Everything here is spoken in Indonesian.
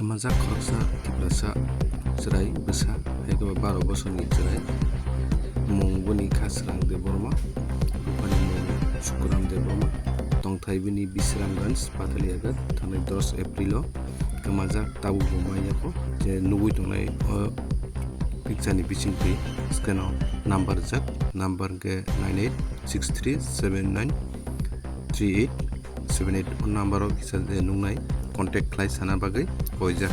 Kwmaijak khoroksa Tiprasa cherai bwsa haikaba 12 bosorni cherai Nwgwi khasrang de borma rupani mung sukuram de borma tongthaibini bisramganj pathaliagat thangnai 10 April o Kwmaijak tabu Kwmaijak je nugui tongnai picture ni bisingtwi scan o number jak number ke 9863793878 o number o kisa je nungnai contact khlai sana bagui koijak.